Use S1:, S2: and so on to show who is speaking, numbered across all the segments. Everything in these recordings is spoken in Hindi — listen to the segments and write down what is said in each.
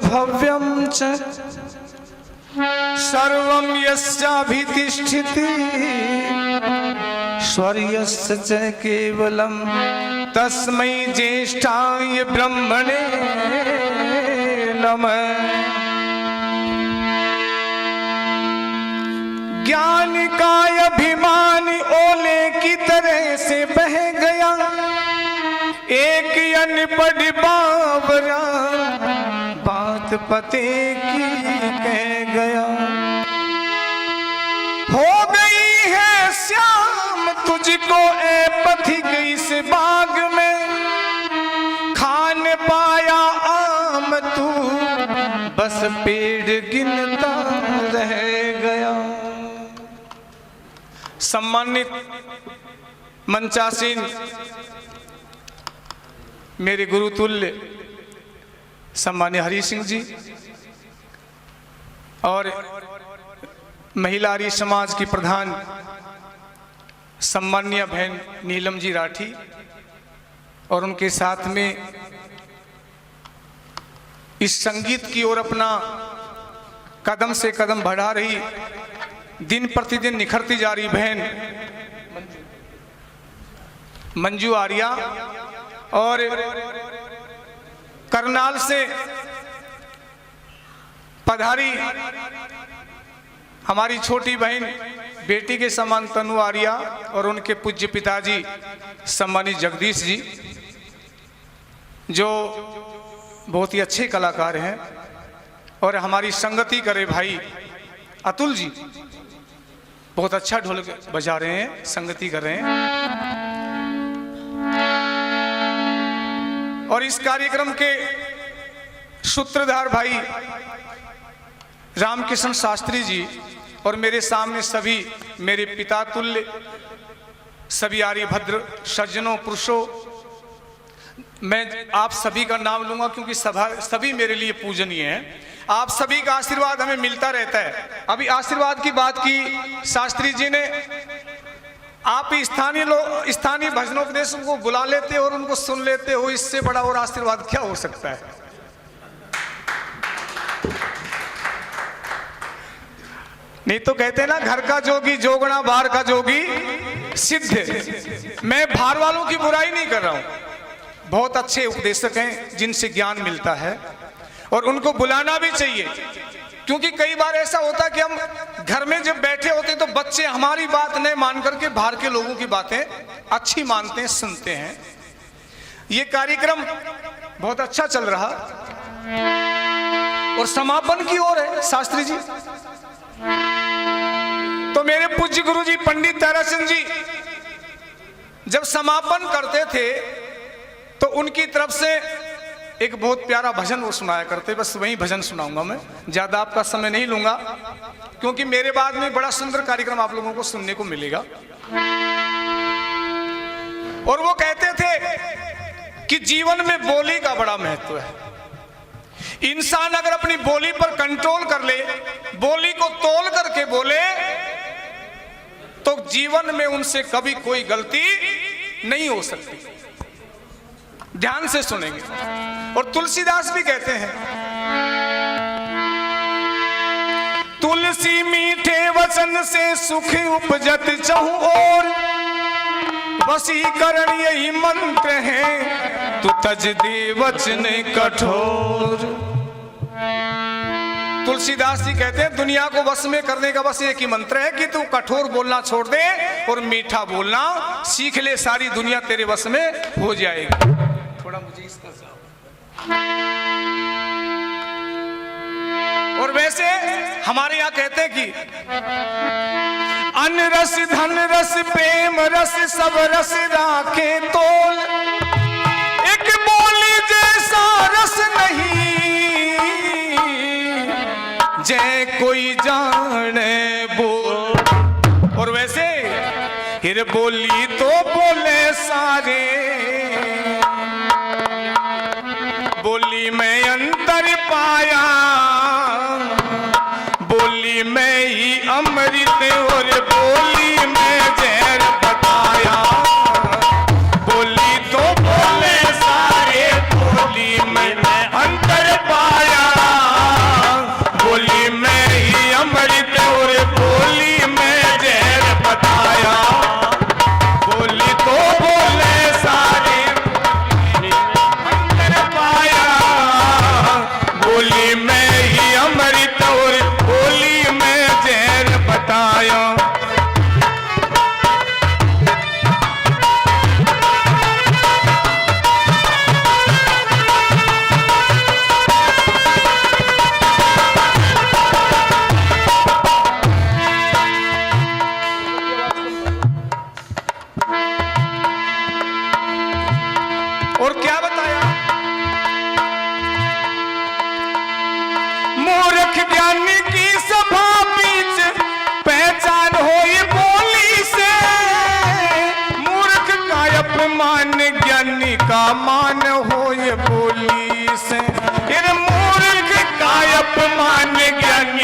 S1: भव्यं च सर्वं यस्याभितिष्ठिति स्वर्यस्य च केवलं तस्मै ज्येष्ठाय ब्रह्मणे नमः। ज्ञान का अभिमान ओले की तरह से बह गया, एक अनपढ़ बावरा बात पते की कह गया। हो गई है श्याम तुझको ए पथिक इस बाग में, खान पाया आम तू बस पेड़ गिनता रह गया। सम्मानित मंचासीन मेरे गुरुतुल्य सम्मान्य हरि सिंह जी और महिला आर्य समाज की प्रधान सम्मान्य बहन नीलम जी राठी और उनके साथ में इस संगीत की ओर अपना कदम से कदम बढ़ा रही, दिन प्रतिदिन निखरती जा रही बहन मंजू आर्या और करनाल से पधारी हमारी छोटी बहन बेटी के समान तनु आर्या और उनके पूज्य पिताजी सम्मानित जगदीश जी जो बहुत ही अच्छे कलाकार हैं, और हमारी संगति करे भाई अतुल जी बहुत अच्छा ढोलक बजा रहे हैं, संगति कर रहे हैं। और इस कार्यक्रम के सूत्रधार भाई रामकिशन शास्त्री जी और मेरे सामने सभी मेरे पिता तुल्य सभी आर्यभद्र सज्जनों पुरुषों, मैं आप सभी का नाम लूंगा क्योंकि सभी मेरे लिए पूजनीय हैं। आप सभी का आशीर्वाद हमें मिलता रहता है। अभी आशीर्वाद की बात की शास्त्री जी ने, आप स्थानीय भजनोपदेशों को बुला लेते हो और उनको सुन लेते हो, इससे बड़ा और आशीर्वाद क्या हो सकता है। नहीं तो कहते हैं ना, घर का जोगी जोगना बाहर का जोगी सिद्ध। मैं बाहर वालों की बुराई नहीं कर रहा हूं, बहुत अच्छे उपदेशक हैं जिनसे ज्ञान मिलता है और उनको बुलाना भी चाहिए, क्योंकि कई बार ऐसा होता है कि हम घर में जब बैठे होते तो बच्चे हमारी बात नहीं मान करके बाहर के लोगों की बातें अच्छी मानते हैं, सुनते हैं। ये कार्यक्रम बहुत अच्छा चल रहा और समापन की ओर है शास्त्री जी। तो मेरे पूज्य गुरु जी पंडित ताराचंद जी जब समापन करते थे तो उनकी तरफ से एक बहुत प्यारा भजन वो सुनाया करते, बस वही भजन सुनाऊंगा मैं, ज्यादा आपका समय नहीं लूंगा क्योंकि मेरे बाद में बड़ा सुंदर कार्यक्रम आप लोगों को सुनने को मिलेगा। और वो कहते थे कि जीवन में बोली का बड़ा महत्व है। इंसान अगर अपनी बोली पर कंट्रोल कर ले, बोली को तोल करके बोले, तो जीवन में उनसे कभी कोई गलती नहीं हो सकती। ध्यान से सुनेंगे। और तुलसीदास भी कहते हैं, तुलसी मीठे वचन से सुख उपजत चहु और, वशीकरण यही मंत्र है तू तज दे वचन कठोर। तुलसीदास जी कहते हैं दुनिया को वश में करने का बस एक ही मंत्र है कि तू कठोर बोलना छोड़ दे और मीठा बोलना सीख ले, सारी दुनिया तेरे वश में हो जाएगी। थोड़ा मुझे इस तरह से। और वैसे हमारे यहाँ कहते हैं कि अन्न रस धन रस प्रेम रस सब रस राखे तोल, एक बोली जैसा रस नहीं जय कोई जाने बोल। और वैसे फिर बोली तो बोले सारे, बोली में अंतर पाया, बोली में ही अमृत और बोली में जहर बताया। बोली तो बोले सारे, बोली में अंतर पाया,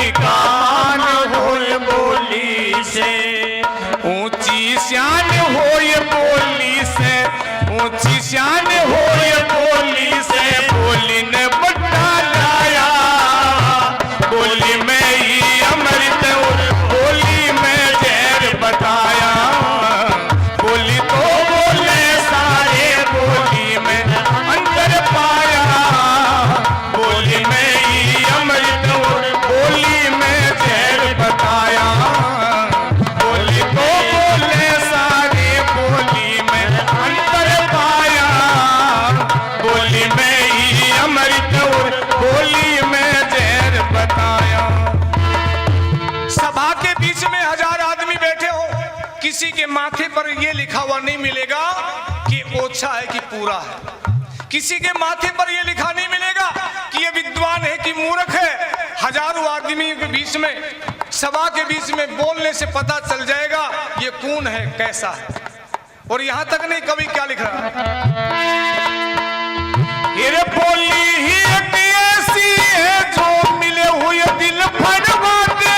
S1: बोली का मान होए बोली से, ऊंची शान होए बोली से, ऊंची शान होए बोली से, बोली ने बट्टा लाया, बोली में ही अमृत और बोली में जहर बताया, बोली तो बोले सारे बोली में अंतर पाया, बोली में ही अमृत और बोली में जहर बताया, बोली तो बोले सारे बोली में अंतर पाया, बोली में ही अमृत और बोली में जहर बताया। सभा के बीच में 1000 आदमी बैठे हो, किसी के माथे पर यह लिखा हुआ नहीं मिलेगा कि ओछा है कि पूरा है, किसी के माथे पर यह लिखा नहीं मिलेगा कि ये विद्वान है कि मूर्ख है। हजारों आदमी के बीच में, सभा के बीच में बोलने से पता चल जाएगा ये कौन है, कैसा है। और यहां तक नहीं, कवि क्या लिख रहा ये बोली ही एक ऐसी है जो मिले हुए दिल फड़वाते,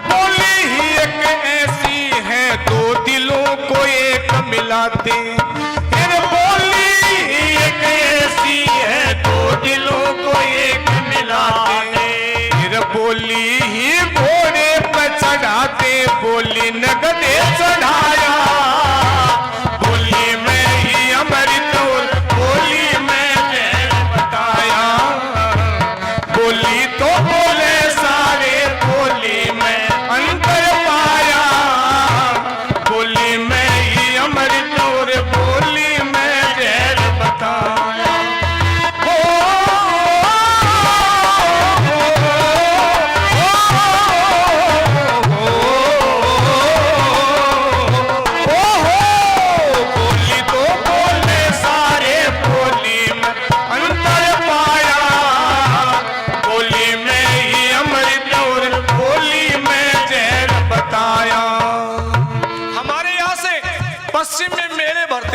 S1: बोली ही एक ऐसी है दो दिलों को एक मिलाते, बोली ही एक ऐसी है दो दिलों को एक मिलाते, बोली ही घोड़े पर चढ़ाते, बोली नगदे चढ़ाया, बोली में ही अमृत और बोली में जहर बताया, बोली तो बोले सारे बोली में अंतर पाया, बोली में ही अमृत और बोली में जहर बताया।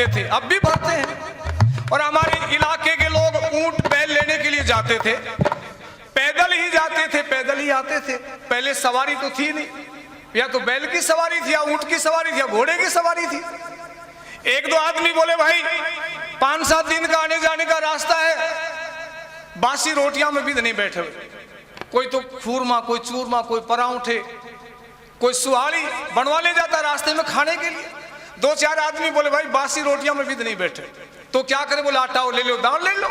S1: थे, अब भी भरते हैं, और हमारे इलाके के लोग ऊंट बैल लेने के लिए जाते थे, पैदल ही जाते थे, पैदल ही आते थे। पहले सवारी तो थी नहीं, या तो बैल की सवारी थी, या ऊंट की सवारी थी, या घोड़े की सवारी थी। एक दो आदमी बोले भाई 5-7 दिन का आने जाने का रास्ता है, बासी रोटियां में भी नहीं बैठे हुए, कोई तो खूरमा, कोई चूरमा, कोई परांठे, कोई सुहारी बनवा ले जाता रास्ते में खाने के लिए। 2-4 आदमी बोले भाई बासी रोटियां में भी नहीं बैठे, तो क्या करें? बोले आटा ले लो, दाल ले लो,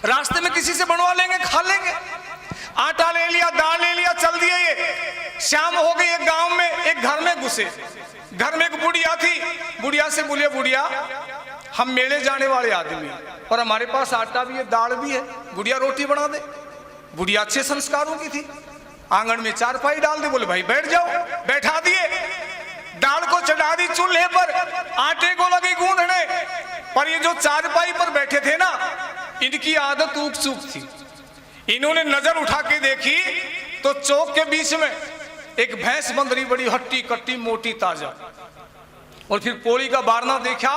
S1: रास्ते में किसी से बनवा लेंगे, खा लेंगे। आटा ले लिया, दाल ले लिया, चल दिए। ये शाम हो गई, एक गांव में एक घर में घुसे, घर में एक बुढ़िया थी। बुढ़िया से बोले बुढ़िया हम मेले जाने वाले आदमी और हमारे पास आटा भी है, दाल भी है, बुढ़िया रोटी बना दे। बुढ़िया अच्छे संस्कारों की थी, आंगन में चारपाई डाल दे, बोले भाई बैठ जाओ, बैठा दिए। दाल को चढ़ा दी चूल्हे पर, आटे को लगी गूंदने, पर ये जो चारपाई पर बैठे थे ना, इनकी आदत ऊक चूक थी। इन्होंने नजर उठा के देखी तो चौक के बीच में एक भैंस बंध रही, बड़ी हट्टी कट्टी मोटी ताजा। और फिर पोड़ी का बारना देखा,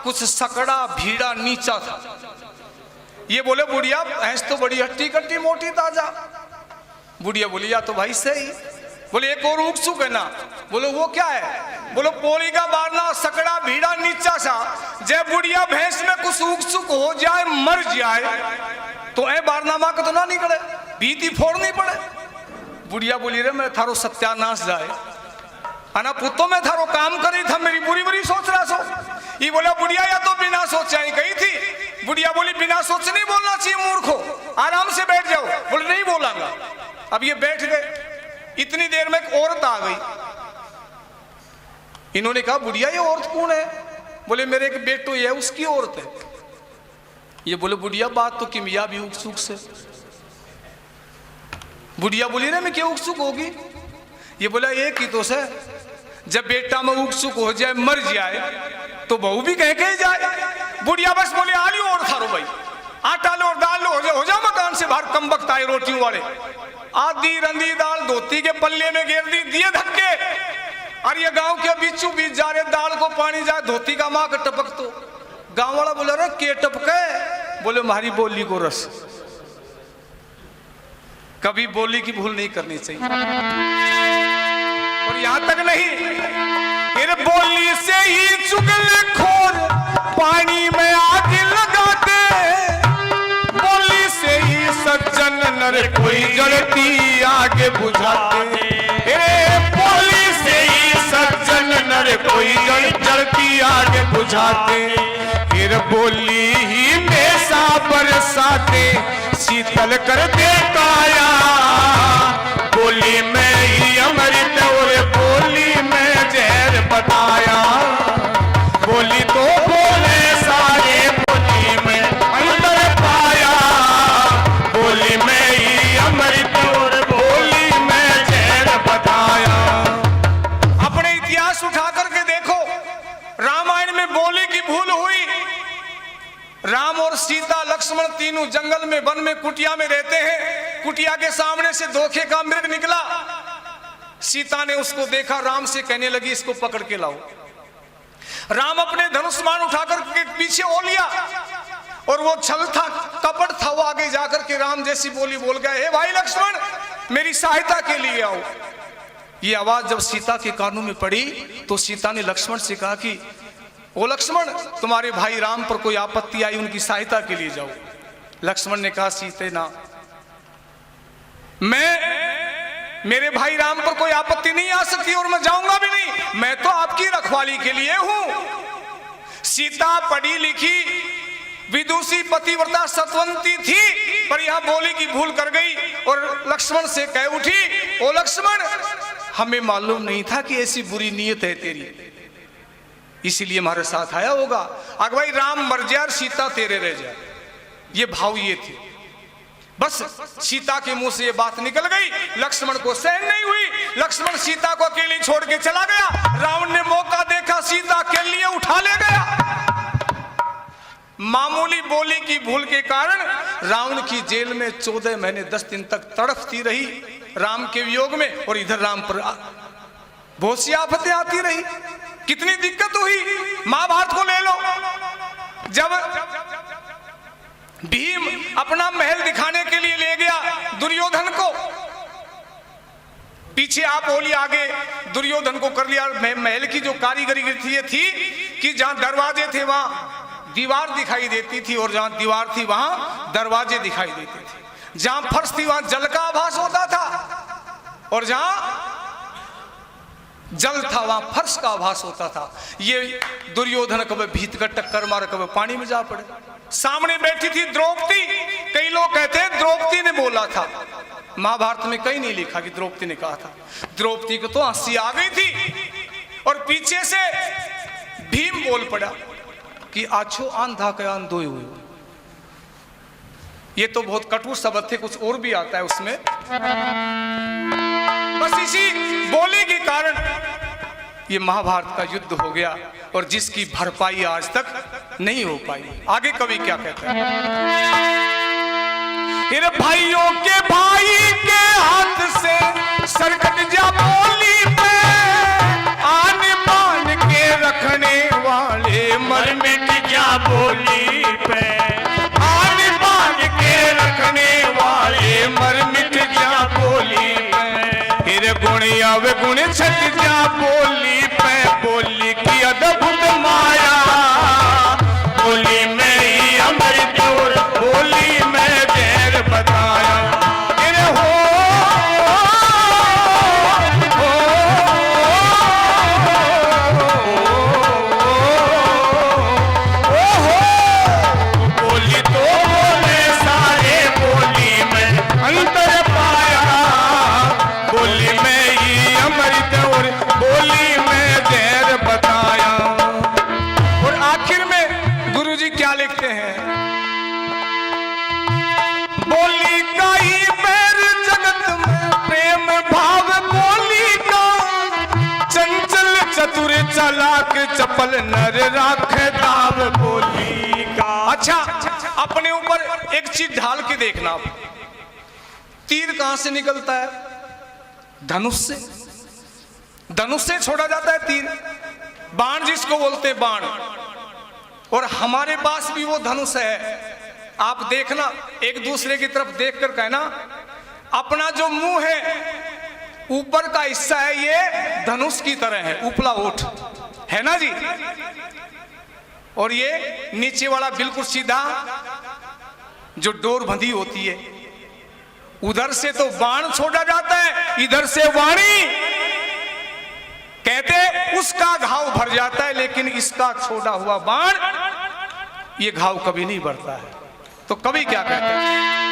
S1: कुछ सकड़ा भीड़ा नीचा था। ये बोले बुढ़िया भैंस तो बड़ी हट्टी कट्टी मोटी ताजा। बुढ़िया बोली या तो भाई सही। बोले एक और उकसुक है ना। बोले वो क्या है? बोलो पोड़ी का बारना, सकड़ा भीड़ा नीचा सा। जब बुढ़िया भैंस में कुछ उकसुक हो जाए, मर जाए, तो ए बारनामा का तो ना निकले, भीती फोड़नी पड़े। बुढ़िया बोली रे मैं थारो सत्यानाश जाए, अना पुतो में थारो काम करी था, मेरी बुरी बुरी सोच रहा सो। ये बोला बुढ़िया या तो बिना सोचा ही कही थी। बुढ़िया बोली बिना सोच नहीं बोलना चाहिए मूर्खो, आराम से बैठ जाओ। बोले नहीं बोलांगा। अब ये बैठ गए। इतनी देर में एक औरत आ गई। इन्होंने कहा बुढ़िया ये औरत कौन है? बोले मेरे एक बेटो ये उसकी औरत है। ये बोले बुढ़िया बात तो किमिया भी उत्सुक से। बुढ़िया बोली रे मैं क्या उत्सुक होगी? ये बोला एक ही तो से, जब बेटा में उत्सुक हो जाए, मर जाए, तो बहू भी कह के जाए। बुढ़िया बस बोले आलू और थारो भाई, आटा लो और दाल लो, हो जाओ मकान से बाहर, कम वक्त आए रोटियों वाले। आधी रंधी दाल धोती के पल्ले में घेर दी, दिए धक्के। और ये गांव के बीचों बीच जा रहे, दाल को पानी जाए, धोती का माँ का टपक। तो गांव वाला बोला रे के टपके? बोले हमारी बोली को रस। कभी बोली की भूल नहीं करनी चाहिए। और यहां तक नहीं, फिर बोली से ही चुगलखोर पानी में आग लगाते, बोली से ही सज्जन नर कोई जलती आग बुझाते। बोली से ही सज्जन नर कोई जलती आग बुझाते। फिर बोली ही में सा बरसाते, शीतल कर दे काया। बोली में ही अमृत और बोली में जहर बताया। बोली तो बोले सारे, बोली में अंदर पाया। बोली में ही अमृत और बोली में जहर बताया। अपने इतिहास उठा करके देखो, रामायण में बोली की भूल हुई। राम और सीता लक्ष्मण तीनों जंगल में वन में कुटिया में रहते हैं। कुटिया के सामने से धोखे का मृग निकला। सीता ने उसको देखा, राम से कहने लगी इसको पकड़ के लाओ। राम अपने धनुष्मान उठाकर के पीछे ओ लिया, और वो छल था, कपट था, वो आगे जाकर के राम जैसी बोली बोल गया, हे भाई लक्ष्मण मेरी सहायता के लिए आओ। ये आवाज जब सीता के कानों में पड़ी तो सीता ने लक्ष्मण से कहा कि ओ लक्ष्मण, तुम्हारे भाई राम पर कोई आपत्ति आई, उनकी सहायता के लिए जाओ। लक्ष्मण ने कहा, सीते ना, मेरे भाई राम पर कोई आपत्ति नहीं आ सकती और मैं जाऊंगा भी नहीं। मैं तो आपकी रखवाली के लिए हूं। सीता पढ़ी लिखी विदुषी पतिव्रता सतवंती थी, पर यह बोली की भूल कर गई और लक्ष्मण से कह उठी, ओ लक्ष्मण हमें मालूम नहीं था कि ऐसी बुरी नीयत है तेरी, इसीलिए हमारे साथ आया होगा। अगर भाई राम मर जाए और सीता तेरे रह जाए, ये भाव ये थे। बस सीता के मुंह से ये बात निकल गई, लक्ष्मण को सहन नहीं हुई। लक्ष्मण सीता को अकेली छोड़ के चला गया। रावण ने मौका देखा, सीता के लिए उठा ले गया। मामूली बोली की भूल के कारण रावण की जेल में 14 महीने 10 दिन तक तड़पती रही राम के वियोग में, और इधर राम पर बहुत सी आफतें आती रही। कितनी दिक्कत हुई, महाभारत को ले लो। जब भीम अपना महल दिखाने के लिए ले गया दुर्योधन को, पीछे आप बोली आगे दुर्योधन को कर लिया। महल की जो कारीगरी थी ये थी कि जहां दरवाजे थे वहां दीवार दिखाई देती थी, और जहां दीवार थी वहां दरवाजे दिखाई देते थे। जहां फर्श थी वहां जल का आभास होता था, और जहां जल था वहां फर्श का आभास होता था। ये दुर्योधन कभी भीत का टक्कर मार, कभी पानी में जा पड़े। सामने बैठी थी द्रौपदी। कई लोग कहते हैं द्रौपदी ने बोला था, महाभारत में कहीं नहीं लिखा कि द्रौपदी ने कहा था। द्रौपदी को तो हंसी आ गई थी, और पीछे से भीम बोल पड़ा कि आछो आंधा के आंधो हुए। ये तो बहुत कटु शब्द थे, कुछ और भी आता है उसमें। बस इसी बोली के कारण ये महाभारत का युद्ध हो गया, और जिसकी भरपाई आज तक नहीं हो पाई। आगे कवि क्या कहता है, भाइयों के भाई के हाथ से सरकट जा बोली पे, आन मान के रखने वाले मर मिट जा बोली पे। आन मान के रखने वाले मर मिट जा बोली पे। फिर गुण आवे गुण छट जा बोली पे। बोली की अद्भुत माया, बोली में ही अमृत और बोली में जहर बताया। बोली तो बोले सारे, बोली में अंतर पाया। बोली में ही अमृत और बोली में जहर बताया। और आखिर में गुरुजी क्या लिखते हैं, बोली का ही पैर जगत में प्रेम भाव बोली का। चंचल चतुर चालाक चपल नर राखे दाव बोली का। अच्छा, अपने ऊपर एक चीज ढाल के देखना, तीर कहां से निकलता है? धनुष से। धनुष से छोड़ा जाता है तीर, बाण जिसको बोलते हैं बाण। और हमारे पास भी वो धनुष है। आप देखना, एक दूसरे की तरफ देखकर कहना, अपना जो मुंह है ऊपर का हिस्सा है ये धनुष की तरह है, उपला ओठ है ना जी, और ये नीचे वाला बिल्कुल सीधा जो डोर बंधी होती है, उधर से तो बाण छोड़ा जाता है, इधर से वाणी, कहते उसका घाव भर जाता है लेकिन इसका छोड़ा हुआ बाण ये घाव कभी नहीं भरता है। तो कवि क्या कहते हैं,